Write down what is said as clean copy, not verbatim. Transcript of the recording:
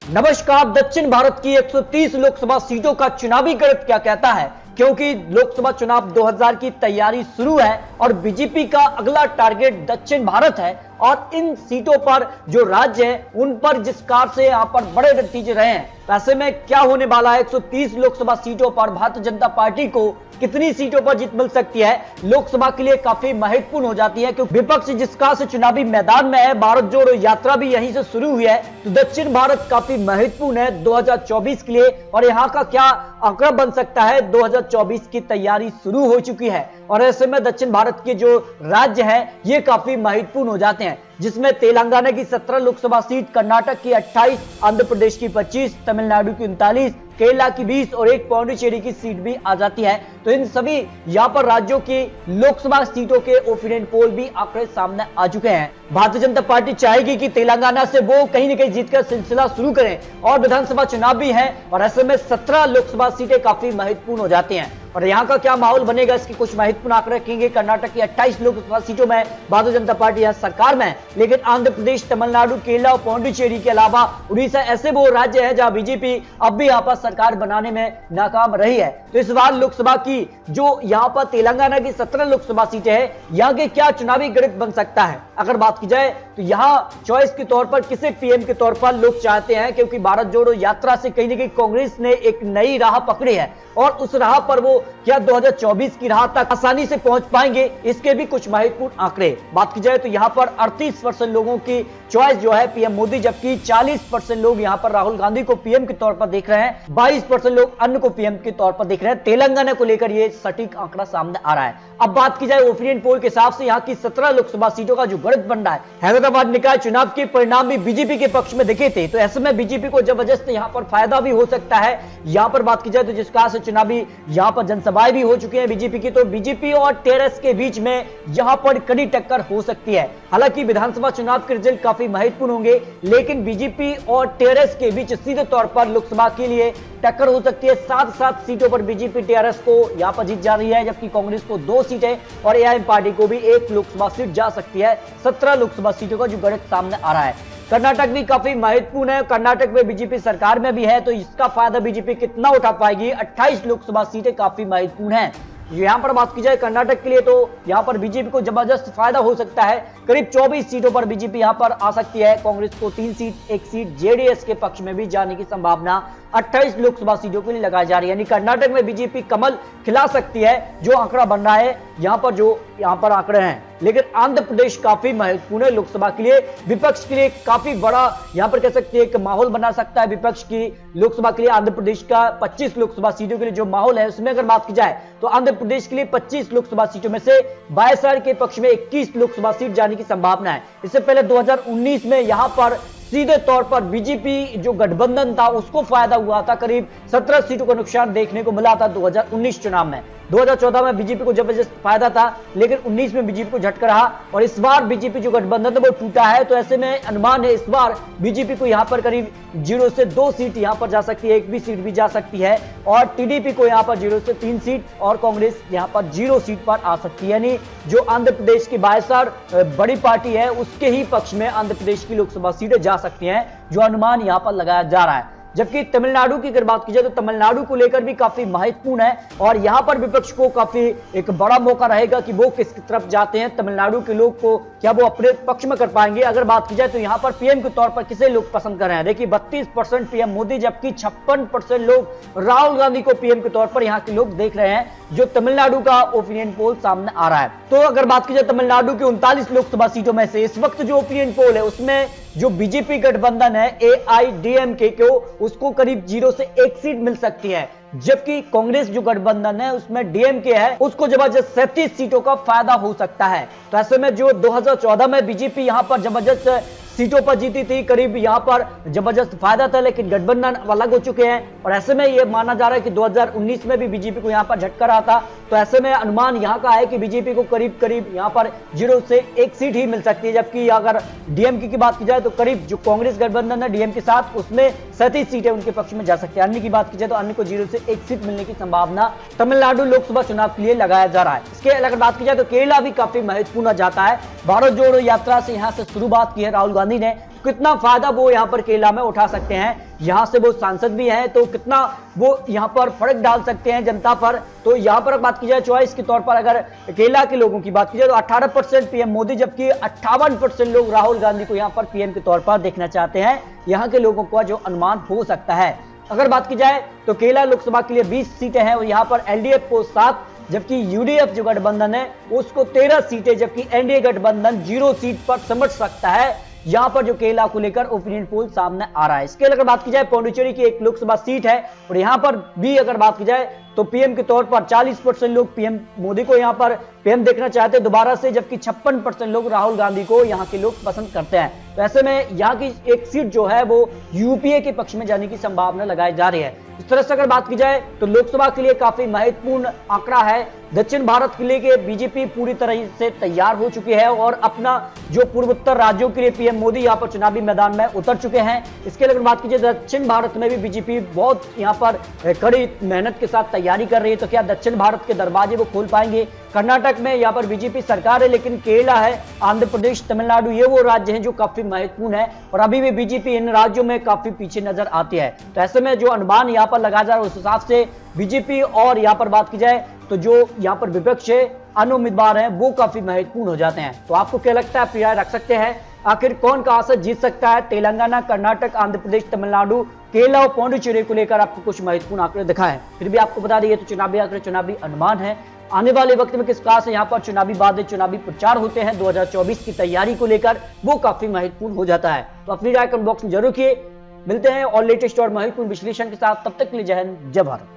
नमस्कार। दक्षिण भारत की 130 लोकसभा सीटों का चुनावी गणित क्या कहता है, क्योंकि लोकसभा चुनाव 2000 की तैयारी शुरू है और बीजेपी का अगला टारगेट दक्षिण भारत है और इन सीटों पर जो राज्य है उन पर जिस कार से यहां पर बड़े नतीजे रहे हैं, ऐसे में क्या होने वाला है। 130 लोकसभा सीटों पर भारतीय जनता पार्टी को कितनी सीटों पर जीत मिल सकती है, लोकसभा के लिए काफी महत्वपूर्ण हो जाती है, क्योंकि विपक्ष जिस कार से चुनावी मैदान में है, भारत जोड़ो यात्रा भी यहीं से शुरू हुई है, तो दक्षिण भारत काफी महत्वपूर्ण है 2024 के लिए। और यहाँ का क्या आंकड़ा बन सकता है, 2024 की तैयारी शुरू हो चुकी है और ऐसे में दक्षिण भारत के जो राज्य हैं ये काफी महत्वपूर्ण हो जाते हैं, जिसमें तेलंगाना की 17 लोकसभा सीट, कर्नाटक की 28, आंध्र प्रदेश की 25, तमिलनाडु की 39, केरला की 20 और एक पौंडीचेरी की सीट भी आ जाती है। तो इन सभी यहाँ पर राज्यों की लोकसभा सीटों के ओपिनियन पोल भी आंकड़े सामने आ चुके हैं। भारतीय जनता पार्टी चाहेगी कि तेलंगाना से वो कहीं न कहीं जीतकर सिलसिला शुरू करें और विधानसभा चुनाव भी है और ऐसे में 17 लोकसभा सीटें काफी महत्वपूर्ण हो जाती हैं। और यहाँ का क्या माहौल बनेगा, इसके कुछ महत्वपूर्ण आंकड़े रखेंगे। कर्नाटक की 28 लोकसभा सीटों में भारतीय जनता पार्टी यहाँ सरकार में है, लेकिन आंध्र प्रदेश, तमिलनाडु, केरला और पौंडीचेरी के अलावा उड़ीसा ऐसे वो राज्य है जहां बीजेपी अब भी यहाँ पर सरकार बनाने में नाकाम रही है। तो इस बार लोकसभा की जो यहाँ पर तेलंगाना की 17 लोकसभा सीटें हैं, यहाँ के क्या चुनावी गणित बन सकता है। अगर बात की जाए तो यहाँ चॉइस के तौर पर किसे पीएम के तौर पर लोग चाहते हैं, क्योंकि भारत जोड़ो यात्रा से कहीं ना कहीं कांग्रेस ने एक नई राह पकड़ी है और उस राह पर वो क्या 2024 की राह तक आसानी से पहुंच पाएंगे, इसके भी कुछ महत्वपूर्ण आंकड़े। बात की जाए तो यहाँ पर 38% लोगों की चॉइस जो है पीएम मोदी, जबकि 40% लोग यहाँ पर राहुल गांधी को पीएम के तौर पर देख रहे हैं, 22% लोग अन्य को पीएम के तौर पर देख रहे हैं। तेलंगाना को लेकर ये सटीक आंकड़ा सामने आ रहा है। अब बात की जाए ओपिनियन पोल के हिसाब से यहाँ की 17 लोकसभा सीटों का जो गणित बन रहा है, हैदराबाद निकाय चुनाव के परिणाम भी बीजेपी के पक्ष में दिखे थे, तो ऐसे में बीजेपी को जबरदस्त यहाँ पर फायदा भी हो सकता है। यहाँ पर बात की जाए तो जिस कहा से चुनावी यहाँ पर जनसभाएं भी हो चुकी हैं बीजेपी की, तो बीजेपी और टीआरएस के बीच में यहाँ पर कड़ी टक्कर हो सकती है। हालांकि विधानसभा चुनाव के रिजल्ट काफी महत्वपूर्ण होंगे, लेकिन बीजेपी और टीआरएस के बीच सीधे तौर पर लोकसभा के लिए टक्कर हो सकती है। 7 सीटों पर बीजेपी टीआरएस को यहाँ पर जीत जा रही है, जबकि कांग्रेस को 2 सीटें और एआईएम पार्टी को भी 1 लोकसभा सीट जा सकती है। 17 लोकसभा सीटों का जो गणित सामने आ रहा है। कर्नाटक भी काफी महत्वपूर्ण है, कर्नाटक में बीजेपी सरकार में भी है, तो इसका फायदा बीजेपी कितना उठा पाएगी। 28 लोकसभा सीटें काफी महत्वपूर्ण हैं। यहाँ पर बात की जाए कर्नाटक के लिए, तो यहाँ पर बीजेपी को जबरदस्त फायदा हो सकता है। करीब 24 सीटों पर बीजेपी यहाँ पर आ सकती है। कांग्रेस को 3 सीट, 1 सीट जेडीएस के पक्ष में भी जाने की संभावना 28 लोकसभा सीटों के लिए लगाई जा रही है। यानी कर्नाटक में बीजेपी कमल खिला सकती है, जो आंकड़ा बन रहा है यहाँ पर, जो यहाँ पर आंकड़े हैं। लेकिन आंध्र प्रदेश काफी महत्वपूर्ण है लोकसभा के लिए, विपक्ष के लिए काफी बड़ा यहाँ पर कह सकते हैं कि माहौल बना सकता है विपक्ष की लोकसभा के लिए। आंध्र प्रदेश का 25 लोकसभा सीटों के लिए जो माहौल है, उसमें अगर बात की जाए तो आंध्र प्रदेश के लिए 25 लोकसभा सीटों में से वायएसआर के पक्ष में 21 लोकसभा सीट जाने की संभावना है। इससे पहले 2019 में यहाँ पर सीधे तौर पर बीजेपी जो गठबंधन था उसको फायदा हुआ था, करीब 17 सीटों का नुकसान देखने को मिला था 2019 चुनाव में। 2014 में बीजेपी को जबरदस्त फायदा था, लेकिन 19 में बीजेपी को झटका रहा और इस बार बीजेपी जो गठबंधन था वो टूटा है। तो ऐसे में अनुमान है इस बार बीजेपी को यहाँ पर करीब 0 से 2 सीट यहाँ पर जा सकती है, 1 भी सीट भी जा सकती है, और टीडीपी को यहाँ पर 0 से 3 सीट और कांग्रेस यहाँ पर 0 सीट पर आ सकती है। यानी जो आंध्र प्रदेश की वायएसआर बड़ी पार्टी है उसके ही पक्ष में आंध्र प्रदेश की लोकसभा सीटें जा सकती हैं, जो अनुमान यहाँ पर लगाया जा रहा है। जबकि तमिलनाडु की अगर बात की जाए तो तमिलनाडु को लेकर भी काफी महत्वपूर्ण है और यहां पर विपक्ष को काफी एक बड़ा मौका रहेगा कि वो किस तरफ जाते हैं। तमिलनाडु के लोग को क्या वो अपने पक्ष में कर पाएंगे। अगर बात की जाए तो यहां पर पीएम के तौर पर किसे लोग पसंद कर रहे हैं, देखिए 32% पीएम मोदी, जबकि 56% लोग राहुल गांधी को पीएम के तौर पर यहाँ के लोग देख रहे हैं, जो तमिलनाडु का ओपिनियन पोल सामने आ रहा है। तो अगर बात की जाए तमिलनाडु की 39 लोकसभा सीटों में से इस वक्त जो ओपिनियन पोल है उसमें जो बीजेपी गठबंधन है एआईडीएमके को, उसको करीब 0 से 1 सीट मिल सकती है, जबकि कांग्रेस जो गठबंधन है उसमें डीएमके है उसको जबरदस्त 37 सीटों का फायदा हो सकता है। तो ऐसे में जो 2014 में बीजेपी यहां पर जबरदस्त सीटों पर जीती थी, करीब यहां पर जबरदस्त फायदा था, लेकिन गठबंधन अलग हो चुके हैं और ऐसे में यह माना जा रहा है कि 2019 में भी बीजेपी को यहां पर झटका रहा था। तो ऐसे में अनुमान यहां का है कि बीजेपी को करीब करीब यहां पर 0 से 1 सीट ही मिल सकती है, जबकि अगर डीएमके की बात की जाए तो करीब जो कांग्रेस गठबंधन है डीएमके के साथ उसमें 37 सीटें उनके पक्ष में जा सकती है। अन्य की बात की जाए तो अन्य को 0 से 1 सीट मिलने की संभावना तमिलनाडु लोकसभा चुनाव के लिए लगाया जा रहा है। इसके अगर बात की जाए तो केरला भी काफी महत्वपूर्ण जाता है। भारत जोड़ो यात्रा से यहां से शुरुआत की है राहुल गांधी गांधी ने, कितना फायदा वो यहाँ पर केला में उठा सकते हैं। यहाँ से वो सांसद भी हैं तो कितना वो यहाँ पर फर्क डाल सकते हैं जनता पर। तो यहाँ पर बात की जाए चॉइस के तौर पर, अगर केला के लोगों की बात की जाए तो 18% पीएम मोदी, जबकि 58% लोग राहुल गांधी को यहाँ पर पीएम के तौर पर देखना चाहते हैं। यहाँ के लोगों का जो अनुमान हो सकता है, अगर बात की जाए तो केला लोकसभा के लिए 20 सीटें हैं और यहाँ पर एलडीएफ को 7, जबकि यूडीएफ जो गठबंधन है उसको 13 सीटें, जबकि एनडीए गठबंधन 0 सीट पर समझ सकता है। यहां पर जो केला को लेकर ओपिनियन पोल सामने आ रहा है। इसके अगर बात की जाए पौंडीचेरी की एक लोकसभा सीट है और यहां पर भी अगर बात की जाए तो पीएम के तौर पर 40% लोग पीएम मोदी को यहां पर पीएम देखना चाहते हैं दोबारा से, जबकि 56% लोग राहुल गांधी को यहां के लोग पसंद करते हैं। तो ऐसे में यहां की एक सीट जो है वो यूपीए के पक्ष में जाने की संभावना लगाई जा रही है। इस तरह से अगर बात की जाए तो लोकसभा के लिए काफी महत्वपूर्ण आंकड़ा है। दक्षिण भारत के लिए बीजेपी पूरी तरह से तैयार हो चुकी है और अपना जो पूर्वोत्तर राज्यों के लिए पीएम मोदी यहां पर चुनावी मैदान में उतर चुके हैं। इसके अगर बात की जाए दक्षिण भारत में भी बीजेपी बहुत यहां पर कड़ी मेहनत के साथ तैयारी कर रही है। तो क्या दक्षिण भारत के दरवाजे वो खोल पाएंगे? कर्नाटक में यहाँ पर बीजेपी सरकार है, लेकिन केरला है, आंध्र प्रदेश, तमिलनाडु, ये वो राज्य हैं जो काफी महत्वपूर्ण है और अभी भी बीजेपी इन राज्यों में काफी पीछे नजर आती है। तो ऐसे में जो अनुमान यहाँ पर लगाया जा रहा है उस हिसाब से बीजेपी और यहाँ पर बात की जाए तो जो यहाँ पर विपक्ष है, अन्य उम्मीदवार हैं, वो काफी महत्वपूर्ण हो जाते हैं। तो आपको क्या लगता है? अपनी राय रख सकते हैं। आखिर कौन कहां से जीत सकता है? तेलंगाना, कर्नाटक, आंध्र प्रदेश, तमिलनाडु, केरला और पौंडीचेरी को लेकर आपको कुछ महत्वपूर्ण आंकड़े दिखाएं। फिर भी आपको बता दिए तो चुनावी आंकड़े चुनावी अनुमान है। आने वाले वक्त में किस प्रकार से यहाँ पर चुनावी वादे, चुनावी प्रचार होते हैं 2024 की तैयारी को लेकर, वो काफी महत्वपूर्ण हो जाता है। तो अपनी राय कमेंट बॉक्स में जरूर किए। मिलते हैं और लेटेस्ट और महत्वपूर्ण विश्लेषण के साथ। तब तक के लिए जय हिंद, जय भारत।